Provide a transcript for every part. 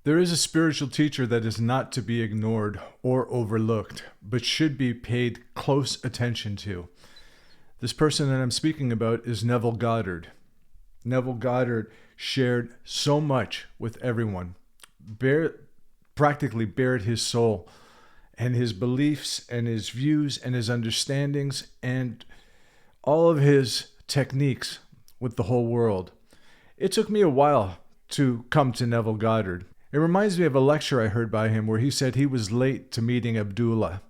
There is a spiritual teacher that is not to be ignored or overlooked, but should be paid close attention to. This person that I'm speaking about is Neville Goddard. Neville Goddard shared so much with everyone, practically bared his soul and his beliefs and his views and his understandings and all of his techniques with the whole world. It took me a while to come to Neville Goddard. It reminds me of a lecture I heard by him where he said he was late to meeting Abdullah.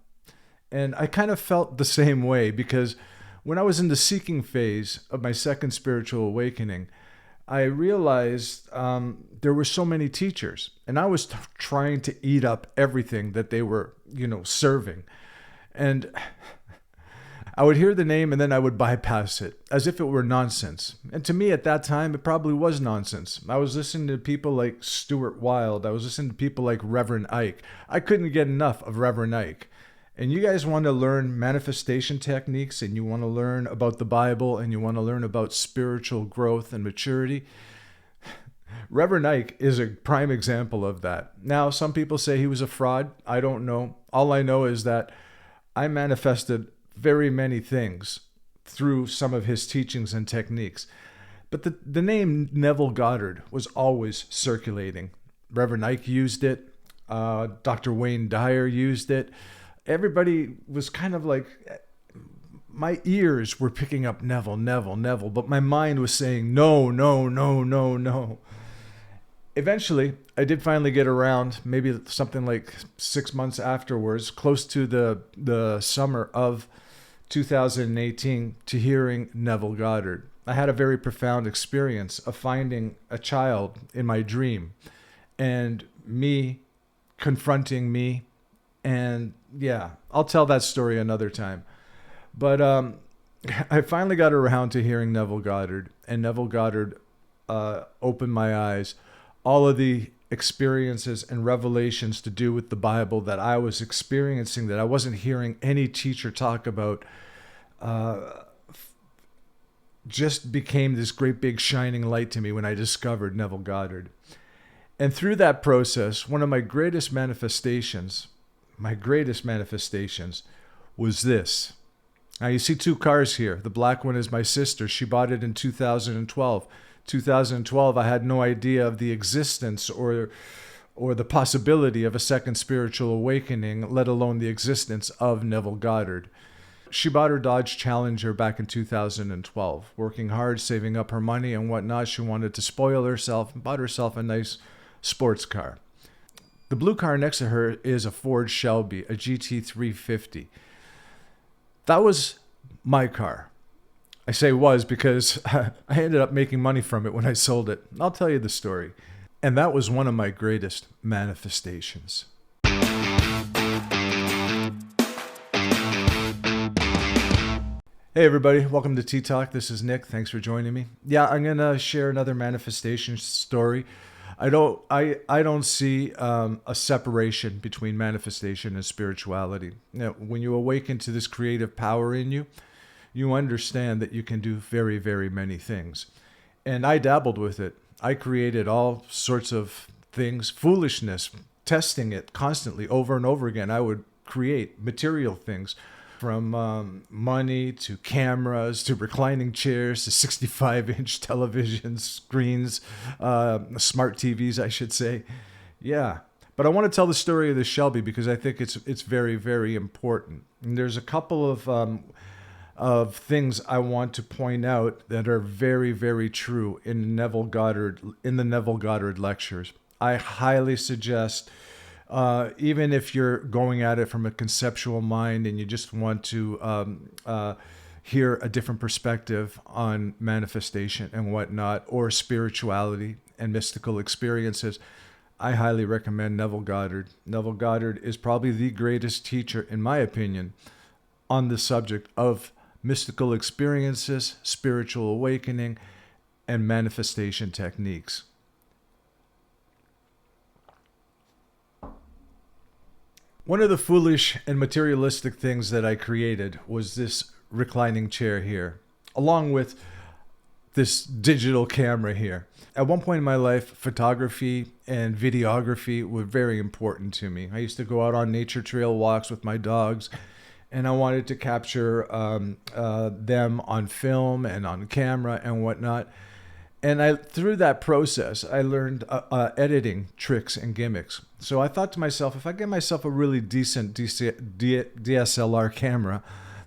And I kind of felt the same way because when I was in the seeking phase of my second spiritual awakening, I realized there were so many teachers, and I was trying to eat up everything that they were, serving. And I would hear the name and then I would bypass it as if it were nonsense. And to me at that time, it probably was nonsense. I was listening to people like Stuart Wilde. I was listening to people like Reverend Ike. I couldn't get enough of Reverend Ike. And you guys want to learn manifestation techniques and you want to learn about the Bible and you want to learn about spiritual growth and maturity. Reverend Ike is a prime example of that. Now, some people say he was a fraud. I don't know. All I know is that I manifested very many things through some of his teachings and techniques. But the name Neville Goddard was always circulating. Reverend Ike used it. Dr. Wayne Dyer used it. Everybody was kind of like, my ears were picking up Neville, Neville, Neville, but my mind was saying, no, no, no, no, no. Eventually, I did finally get around, maybe something like 6 months afterwards, close to the summer of 2018, to hearing Neville Goddard. I had a very profound experience of finding a child in my dream and me confronting me. And yeah, I'll tell that story another time. But I finally got around to hearing Neville Goddard, and Neville Goddard opened my eyes. All of the experiences and revelations to do with the Bible that I was experiencing, that I wasn't hearing any teacher talk about, just became this great big shining light to me when I discovered Neville Goddard. And through that process, one of my greatest manifestations was this. Now you see two cars here. The black one is my sister. She bought it in 2012. 2012, I had no idea of the existence or the possibility of a second spiritual awakening, let alone the existence of Neville Goddard. She bought her Dodge Challenger back in 2012, working hard, saving up her money and whatnot. She wanted to spoil herself and bought herself a nice sports car. The blue car next to her is a Ford Shelby, a GT350. That was my car. I say was because I ended up making money from it when I sold it. I'll tell you the story. And that was one of my greatest manifestations. Hey everybody, welcome to Tea Talk. This is Nick. Thanks for joining me. Yeah, I'm gonna share another manifestation story. I don't see a separation between manifestation and spirituality. When you awaken to this creative power in you, you understand that you can do very, very many things. And I dabbled with it. I created all sorts of things, foolishness, testing it constantly over and over again. I would create material things from money to cameras to reclining chairs to 65-inch television screens, smart TVs, I should say. Yeah. But I want to tell the story of the Shelby because I think it's very, very important. And there's a couple of things I want to point out that are very, very true in the Neville Goddard lectures. I highly suggest, even if you're going at it from a conceptual mind and you just want to hear a different perspective on manifestation and whatnot, or spirituality and mystical experiences, I highly recommend Neville Goddard. Neville Goddard is probably the greatest teacher, in my opinion, on the subject of mystical experiences, spiritual awakening, and manifestation techniques. One of the foolish and materialistic things that I created was this reclining chair here, along with this digital camera here. At one point in my life, photography and videography were very important to me. I used to go out on nature trail walks with my dogs, and I wanted to capture them on film and on camera and whatnot. And through that process, I learned editing tricks and gimmicks. So I thought to myself, if I get myself a really decent DSLR camera,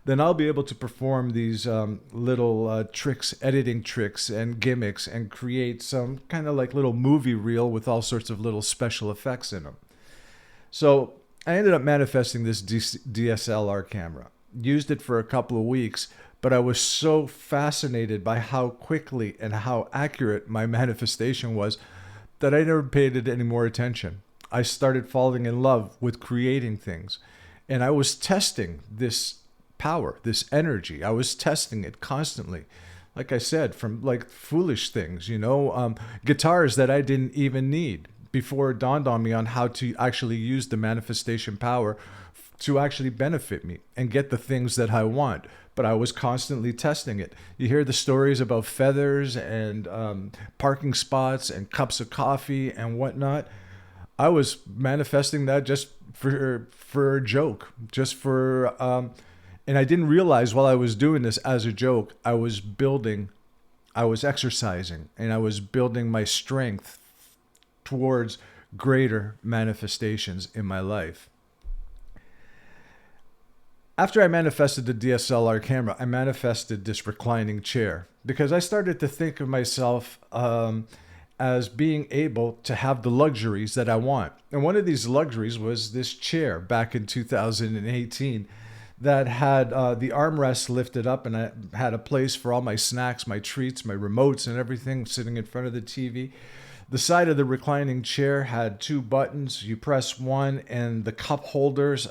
then I'll be able to perform these little tricks, editing tricks and gimmicks, and create some kind of like little movie reel with all sorts of little special effects in them. So I ended up manifesting this DSLR camera, used it for a couple of weeks, but I was so fascinated by how quickly and how accurate my manifestation was that I never paid it any more attention. I started falling in love with creating things, and I was testing this power, this energy. I was testing it constantly. Like I said, from like foolish things, guitars that I didn't even need, before it dawned on me on how to actually use the manifestation power to actually benefit me and get the things that I want. But I was constantly testing it. You hear the stories about feathers and parking spots and cups of coffee and whatnot. I was manifesting that just for a joke, and I didn't realize while I was doing this as a joke, I was exercising, and I was building my strength towards greater manifestations in my life. After I manifested the DSLR camera, I manifested this reclining chair, because I started to think of myself as being able to have the luxuries that I want. And one of these luxuries was this chair back in 2018 that had the armrest lifted up, and I had a place for all my snacks, my treats, my remotes, and everything sitting in front of the TV. The side of the reclining chair had two buttons. You press one and the cup holders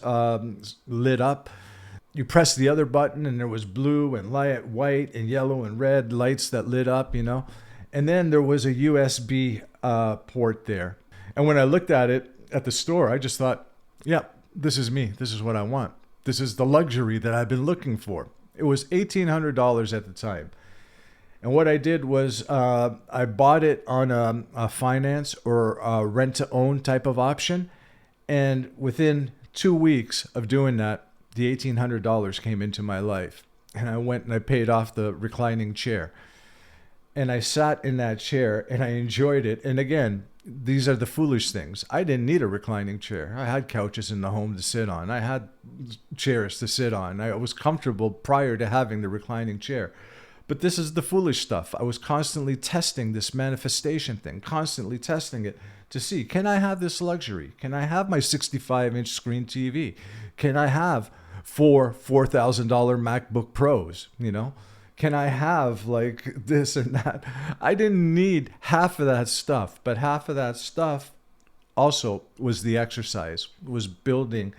lit up. You press the other button and there was blue and light, white and yellow and red lights that lit up, And then there was a USB port there. And when I looked at it at the store, I just thought, yeah, this is me. This is what I want. This is the luxury that I've been looking for. It was $1,800 at the time. And what I did was I bought it on a finance or a rent-to-own type of option. And within 2 weeks of doing that, the $1,800 came into my life. And I went and I paid off the reclining chair. And I sat in that chair and I enjoyed it. And again, these are the foolish things. I didn't need a reclining chair. I had couches in the home to sit on. I had chairs to sit on. I was comfortable prior to having the reclining chair. But this is the foolish stuff. I was constantly testing this manifestation thing, constantly testing it to see, can I have this luxury? Can I have my 65-inch screen TV? Can I have four $4,000 MacBook Pros, Can I have like this and that? I didn't need half of that stuff, but half of that stuff also was the exercise, was building,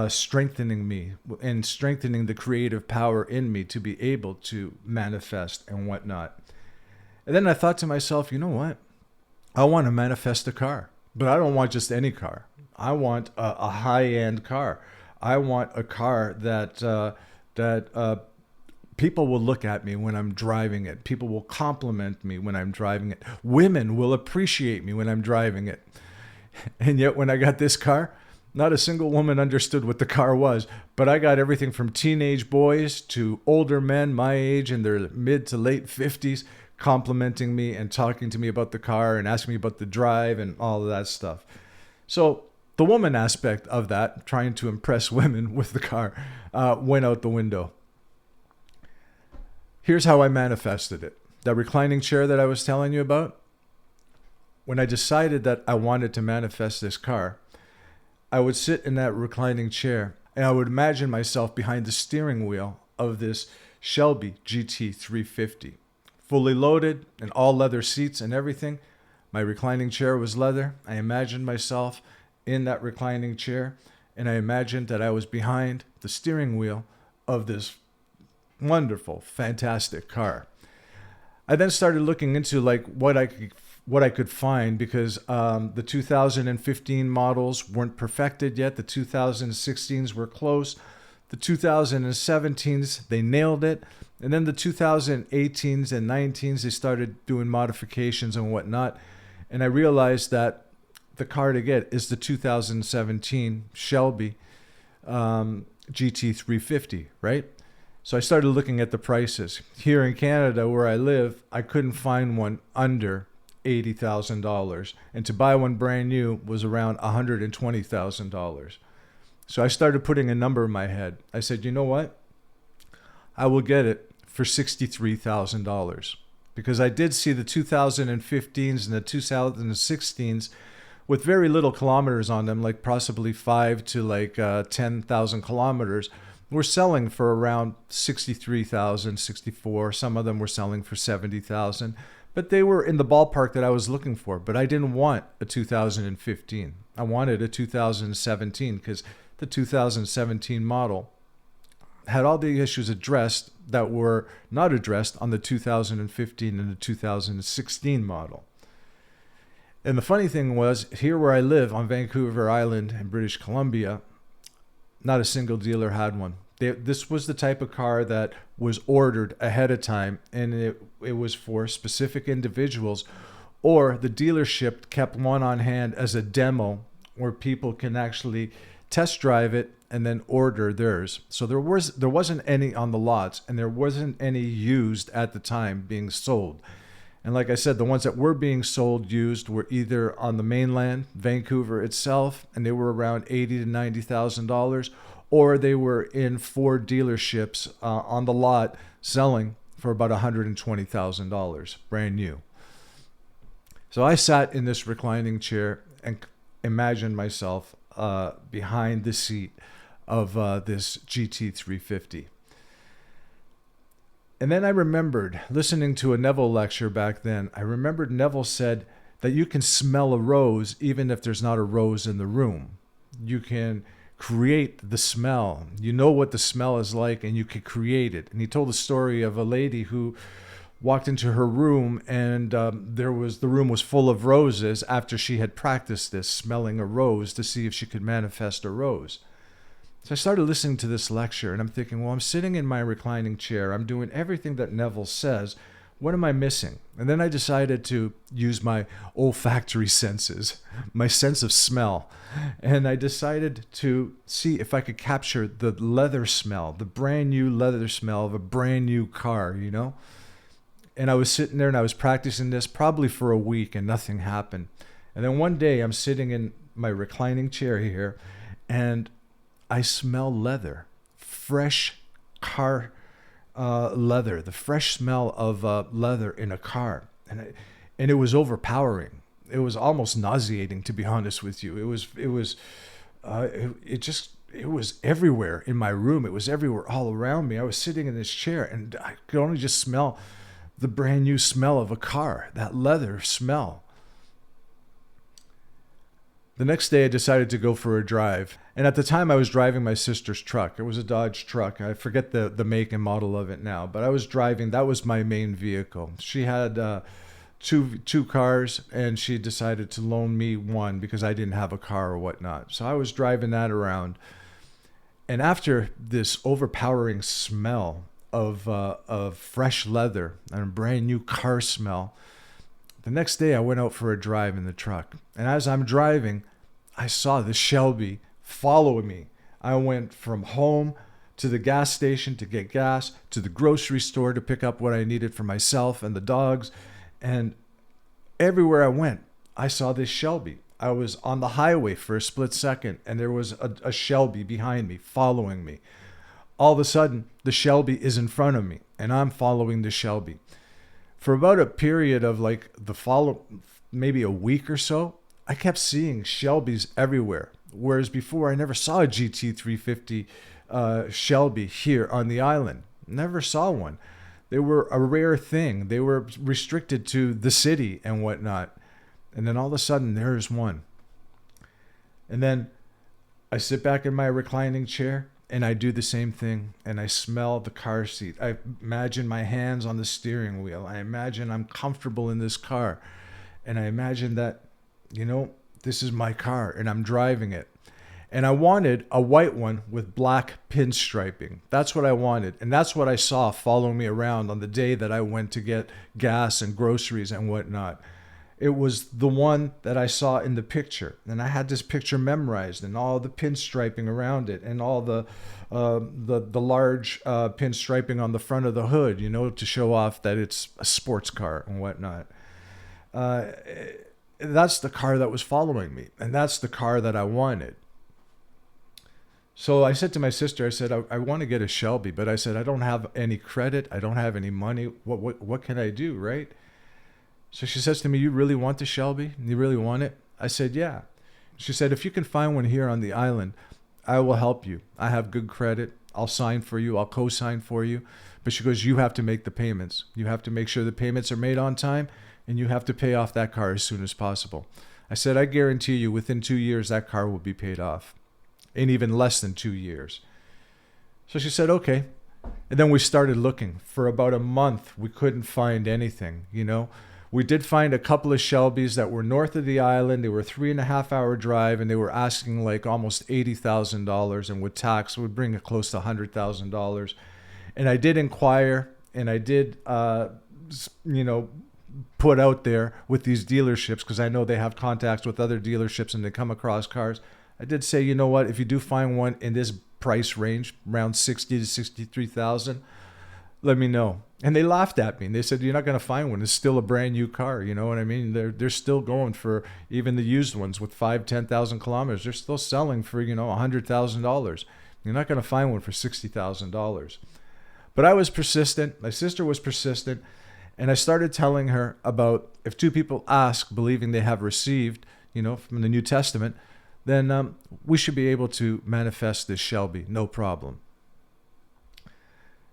strengthening me and strengthening the creative power in me to be able to manifest and whatnot. And then I thought to myself, you know what? I want to manifest a car, but I don't want just any car. I want a high-end car. I want a car that people will look at me when I'm driving it. People will compliment me when I'm driving it. Women will appreciate me when I'm driving it. And yet when I got this car, not a single woman understood what the car was, but I got everything from teenage boys to older men my age in their mid to late 50s complimenting me and talking to me about the car and asking me about the drive and all of that stuff. So the woman aspect of that, trying to impress women with the car, went out the window. Here's how I manifested it. That reclining chair that I was telling you about, when I decided that I wanted to manifest this car, I would sit in that reclining chair and I would imagine myself behind the steering wheel of this Shelby GT350, fully loaded and all leather seats and everything. My reclining chair was leather. I imagined myself in that reclining chair, and I imagined that I was behind the steering wheel of this wonderful, fantastic car. I then started looking into like what I could find, because the 2015 models weren't perfected yet. The 2016s were close. The 2017s, they nailed it. And then the 2018s and 19s, they started doing modifications and whatnot. And I realized that the car to get is the 2017 Shelby GT350, right? So I started looking at the prices. Here in Canada, where I live, I couldn't find one under $80,000. And to buy one brand new was around $120,000. So I started putting a number in my head. I said, you know what? I will get it for $63,000. Because I did see the 2015s and the 2016s with very little kilometers on them, like possibly 5 to like 10,000 kilometers, were selling for around 63,000, 64. Some of them were selling for 70,000, but they were in the ballpark that I was looking for. But I didn't want a 2015. I wanted a 2017 because the 2017 model had all the issues addressed that were not addressed on the 2015 and the 2016 model. And the funny thing was, here where I live on Vancouver Island in British Columbia, not a single dealer had one. This was the type of car that was ordered ahead of time, and it was for specific individuals, or the dealership kept one on hand as a demo where people can actually test drive it and then order theirs. So there wasn't any on the lots, and there wasn't any used at the time being sold. And like I said, the ones that were being sold used were either on the mainland, Vancouver itself, and they were around $80,000 to $90,000, or they were in Ford dealerships on the lot selling for about $120,000, brand new. So I sat in this reclining chair and imagined myself behind the seat of this GT350. And then I remembered listening to a Neville lecture back then. I remembered Neville said that you can smell a rose even if there's not a rose in the room. You can create the smell. You know what the smell is like, and you can create it. And he told the story of a lady who walked into her room, and the room was full of roses after she had practiced this, smelling a rose to see if she could manifest a rose. So I started listening to this lecture, and I'm thinking, well, I'm sitting in my reclining chair. I'm doing everything that Neville says. What am I missing? And then I decided to use my olfactory senses, my sense of smell. And I decided to see if I could capture the leather smell, the brand new leather smell of a brand new car, you know? And I was sitting there and I was practicing this probably for a week, and nothing happened. And then one day I'm sitting in my reclining chair here, and I smell leather, fresh car leather, the fresh smell of leather in a car. And it was overpowering. It was almost nauseating, to be honest with you. It was everywhere in my room. It was everywhere all around me. I was sitting in this chair, and I could only just smell the brand new smell of a car, that leather smell. The next day I decided to go for a drive. And at the time I was driving my sister's truck. It was a Dodge truck. I forget the make and model of it now, but I was driving. That was my main vehicle. She had two cars, and she decided to loan me one because I didn't have a car or whatnot. So I was driving that around. And after this overpowering smell of fresh leather and a brand new car smell, the next day I went out for a drive in the truck. And as I'm driving, I saw the Shelby following me. I went from home to the gas station to get gas, to the grocery store to pick up what I needed for myself and the dogs. And everywhere I went, I saw this Shelby. I was on the highway for a split second, and there was a Shelby behind me, following me. All of a sudden, the Shelby is in front of me, and I'm following the Shelby. For about a period of like maybe a week or so, I kept seeing Shelbys everywhere. Whereas before, I never saw a GT350 Shelby here on the island. Never saw one. They were a rare thing. They were restricted to the city and whatnot. And then all of a sudden, there's one. And then I sit back in my reclining chair, and I do the same thing, and I smell the car seat. I imagine my hands on the steering wheel. I imagine I'm comfortable in this car. And I imagine that, this is my car, and I'm driving it. And I wanted a white one with black pinstriping. That's what I wanted. And that's what I saw following me around on the day that I went to get gas and groceries and whatnot. It was the one that I saw in the picture. And I had this picture memorized and all the pinstriping around it and all the large pinstriping on the front of the hood, to show off that it's a sports car and whatnot. That's the car that was following me. And that's the car that I wanted. So I said to my sister, I said, I want to get a Shelby, but I said, I don't have any credit. I don't have any money. What can I do, right? So she says to me, you really want the Shelby? You really want it? I said, yeah. She said, if you can find one here on the island, I will help you. I have good credit. I'll sign for you. I'll co-sign for you. But she goes, you have to make the payments. You have to make sure the payments are made on time, and you have to pay off that car as soon as possible. I said, I guarantee you within 2 years, that car will be paid off. In even less than 2 years. So she said, okay. And then we started looking. For about a month, we couldn't find anything, We did find a couple of Shelbys that were north of the island. They were a 3.5-hour drive, and they were asking like almost $80,000, and with tax, it would bring it close to $100,000. And I did inquire, and I did, put out there with these dealerships, because I know they have contacts with other dealerships, and they come across cars. I did say, you know what, if you do find one in this price range, around $60,000 to $63,000, let me know. And they laughed at me. And they said, you're not going to find one. It's still a brand new car. You know what I mean? They're still going for, even the used ones with 10,000 kilometers. They're still selling for, $100,000. You're not going to find one for $60,000. But I was persistent. My sister was persistent. And I started telling her about, if two people ask, believing they have received, from the New Testament, then we should be able to manifest this Shelby, no problem.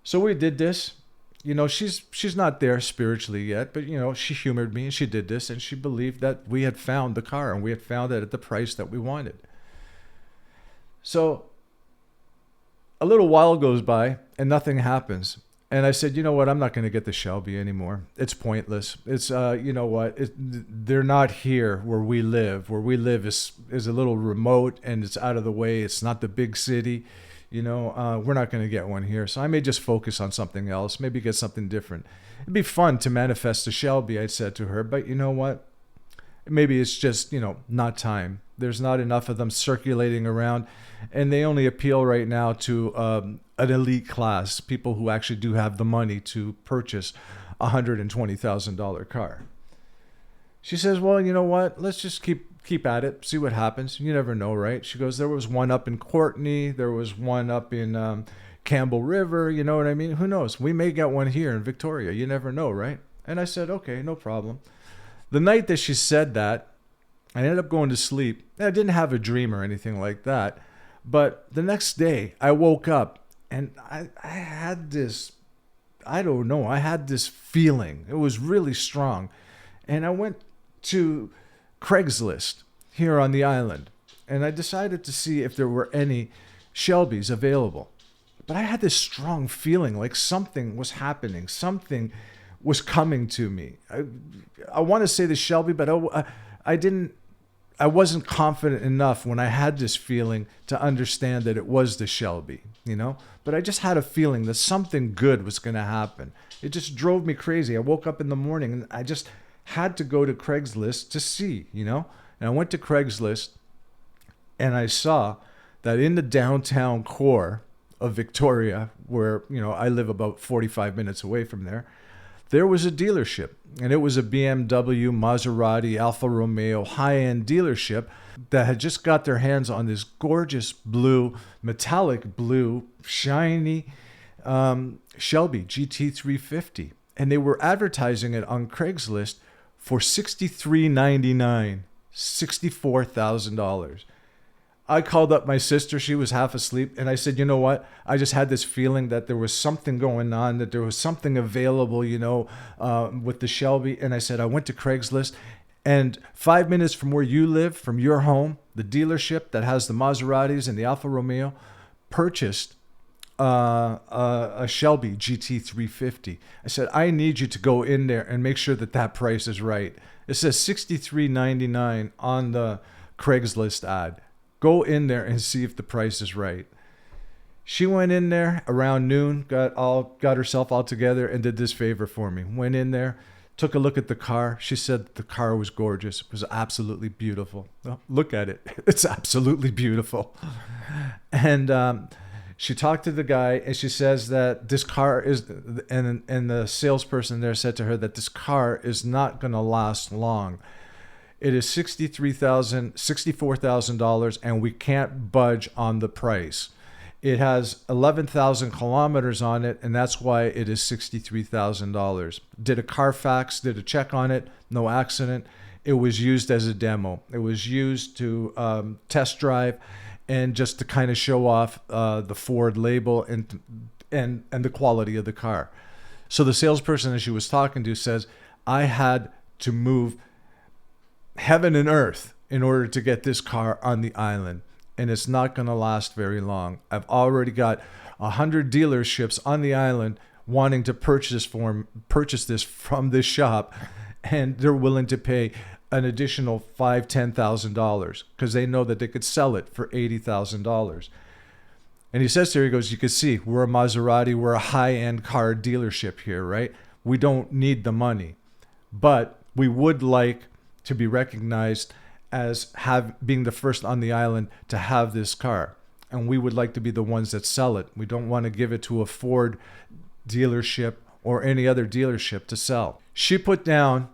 So we did this. She's not there spiritually yet, but, she humored me and she did this, and she believed that we had found the car and we had found it at the price that we wanted. So a little while goes by and nothing happens. And I said, you know what? I'm not going to get the Shelby anymore. It's pointless. It's, they're not here where we live. Where we live is a little remote and it's out of the way. It's not the big city. We're not going to get one here. So I may just focus on something else, maybe get something different. It'd be fun to manifest a Shelby, I said to her. But you know what? Maybe it's just, not time. There's not enough of them circulating around. And they only appeal right now to an elite class, people who actually do have the money to purchase a $120,000 car. She says, well, you know what? Let's just keep at it, see what happens. You never know, right? She goes, there was one up in Courtenay. There was one up in Campbell River. You know what I mean? Who knows? We may get one here in Victoria. You never know, right? And I said, okay, no problem. The night that she said that, I ended up going to sleep. I didn't have a dream or anything like that. But the next day, I woke up and I had this, I had this feeling. It was really strong. And I went to Craigslist here on the island, and I decided to see if there were any Shelbys available. But I had this strong feeling like something was happening. Something was coming to me. I want to say the Shelby, but I wasn't confident enough when I had this feeling to understand that it was the Shelby, But I just had a feeling that something good was going to happen. It just drove me crazy. I woke up in the morning and I just had to go to Craigslist to see, And I went to Craigslist and I saw that in the downtown core of Victoria, where, I live about 45 minutes away from there was a dealership, and it was a BMW, Maserati, Alfa Romeo high-end dealership that had just got their hands on this gorgeous blue, metallic blue, shiny Shelby GT350. And they were advertising it on Craigslist for $63.99, $64,000. I called up my sister. She was half asleep. And I said, you know what? I just had this feeling that there was something going on, that there was something available, with the Shelby. And I said, I went to Craigslist. And 5 minutes from where you live, from your home, the dealership that has the Maseratis and the Alfa Romeo purchased a Shelby GT350. I said, I need you to go in there and make sure that price is right. It says $63.99 on the Craigslist ad. Go in there and see if the price is right. She went in there around noon, got herself all together, and did this favor for me. Went in there, took a look at the car. She said the car was gorgeous. It was absolutely beautiful. Well, look at it. It's absolutely beautiful. And she talked to the guy, and she says that this car is, and the salesperson there said to her that this car is not going to last long. It is $64,000, and we can't budge on the price. It has 11,000 kilometers on it, and that's why it is $63,000. Did a Carfax, did a check on it, no accident. It was used as a demo. It was used to test drive and just to kind of show off the Ford label and the quality of the car. So the salesperson that she was talking to says, I had to move heaven and earth in order to get this car on the island. And it's not going to last very long. I've already got 100 dealerships on the island wanting to purchase this from this shop, and they're willing to pay an additional $5,000-$10,000 because they know that they could sell it for $80,000. And he says to her, he goes, you can see we're a Maserati, we're a high-end car dealership here, right? We don't need the money, but we would like to be recognized as being the first on the island to have this car. And we would like to be the ones that sell it. We don't want to give it to a Ford dealership or any other dealership to sell. She put down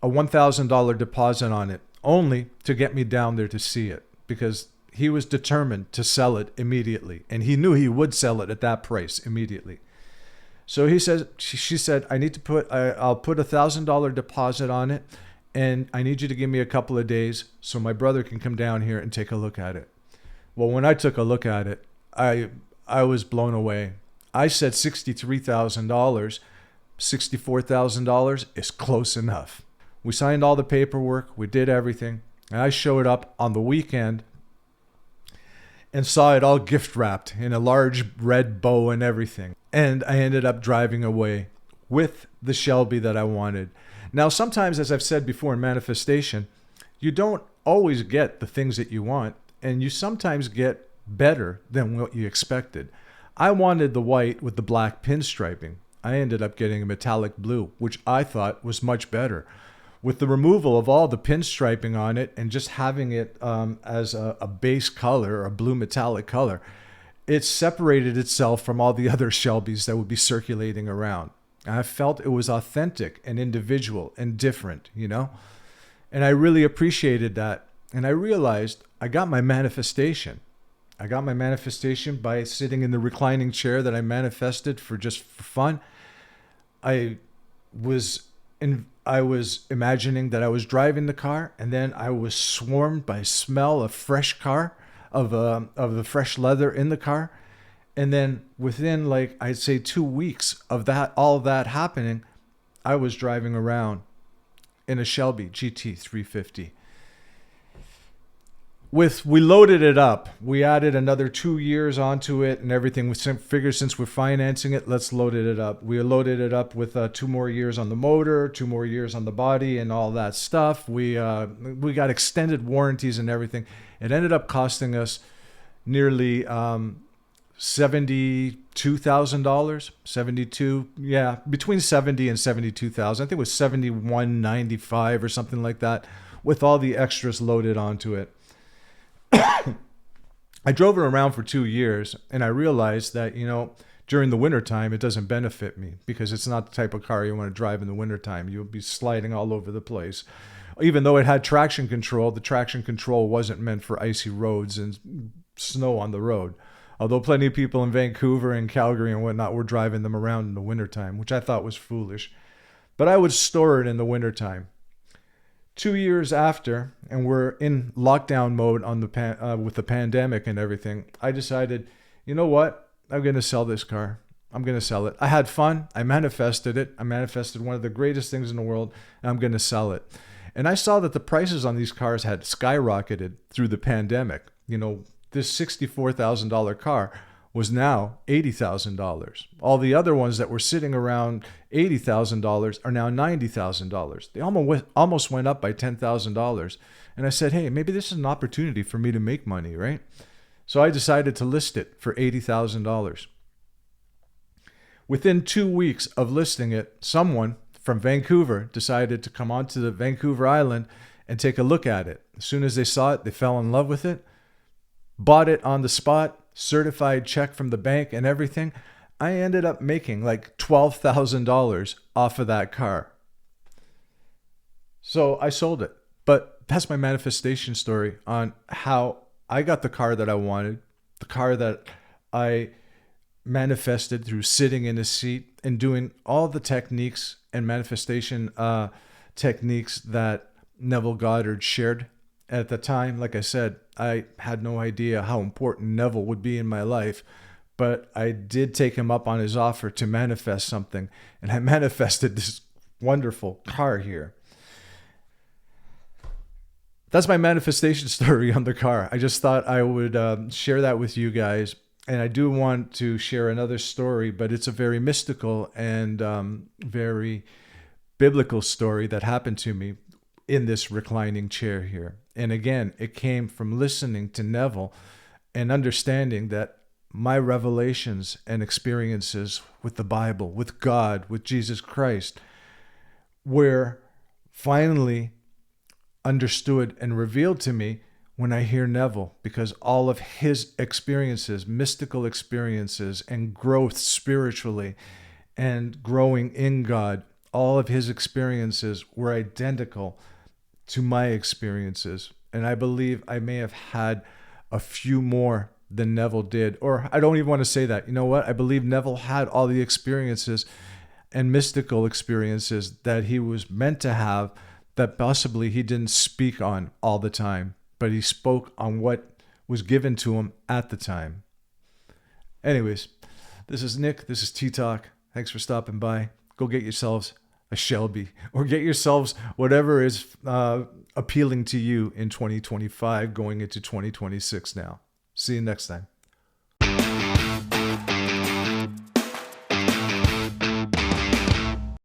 a $1,000 deposit on it only to get me down there to see it because he was determined to sell it immediately. And he knew he would sell it at that price immediately. So she said, I'll put $1,000 deposit on it. And I need you to give me a couple of days so my brother can come down here and take a look at it. Well, when I took a look at it, I was blown away. I said $63,000. $64,000 is close enough. We signed all the paperwork. We did everything. And I showed up on the weekend and saw it all gift wrapped in a large red bow and everything. And I ended up driving away with the Shelby that I wanted. Now, sometimes, as I've said before in manifestation, you don't always get the things that you want, and you sometimes get better than what you expected. I wanted the white with the black pinstriping. I ended up getting a metallic blue, which I thought was much better. With the removal of all the pinstriping on it and just having it as a base color, a blue metallic color, it separated itself from all the other Shelbys that would be circulating around. I felt it was authentic and individual and different, you know? And I really appreciated that. And I realized I got my manifestation. I got my manifestation by sitting in the reclining chair that I manifested for fun. I was imagining that I was driving the car, and then I was swarmed by smell of fresh car, of the fresh leather in the car. And then within, like, I'd say 2 weeks of all of that happening, I was driving around in a Shelby GT 350. We loaded it up. We added another 2 years onto it and everything. We figured since we're financing it, let's load it up. We loaded it up with 2 more years on the motor, 2 more years on the body and all that stuff. We got extended warranties and everything. It ended up costing us nearly $72,000, between $70,000 and $72,000. I think it was $71,995 or something like that, with all the extras loaded onto it. I drove it around for 2 years, and I realized that, you know, during the wintertime, it doesn't benefit me because it's not the type of car you want to drive in the wintertime. You'll be sliding all over the place. Even though it had traction control, the traction control wasn't meant for icy roads and snow on the road. Although plenty of people in Vancouver and Calgary and whatnot were driving them around in the wintertime, which I thought was foolish. But I would store it in the wintertime. 2 years after, and we're in lockdown mode on with the pandemic and everything, I decided, you know what? I'm going to sell this car. I'm going to sell it. I had fun. I manifested it. I manifested one of the greatest things in the world, and I'm going to sell it. And I saw that the prices on these cars had skyrocketed through the pandemic. You know, this $64,000 car was now $80,000. All the other ones that were sitting around $80,000 are now $90,000. They almost went up by $10,000. And I said, hey, maybe this is an opportunity for me to make money, right? So I decided to list it for $80,000. Within 2 weeks of listing it, someone from Vancouver decided to come onto the Vancouver Island and take a look at it. As soon as they saw it, they fell in love with it, bought it on the spot, certified check from the bank and everything. I ended up making like $12,000 off of that car. So I sold it. But that's my manifestation story on how I got the car that I wanted, the car that I manifested through sitting in a seat and doing all the techniques and manifestation techniques that Neville Goddard shared at the time. Like I said, I had no idea how important Neville would be in my life, but I did take him up on his offer to manifest something, and I manifested this wonderful car here. That's my manifestation story on the car. I just thought I would share that with you guys. And I do want to share another story, but it's a very mystical and very biblical story that happened to me in this reclining chair here. And again, it came from listening to Neville and understanding that my revelations and experiences with the Bible, with God, with Jesus Christ, were finally understood and revealed to me when I hear Neville, because all of his experiences, mystical experiences, and growth spiritually and growing in God, all of his experiences were identical to my experiences. And I believe I may have had a few more than Neville did. Or I don't even want to say that. You know what? I believe Neville had all the experiences and mystical experiences that he was meant to have, that possibly he didn't speak on all the time, but he spoke on what was given to him at the time. Anyways, this is Nick. This is T-Talk. Thanks for stopping by. Go get yourselves a Shelby, or get yourselves whatever is appealing to you in 2025 going into 2026 now. See you next time.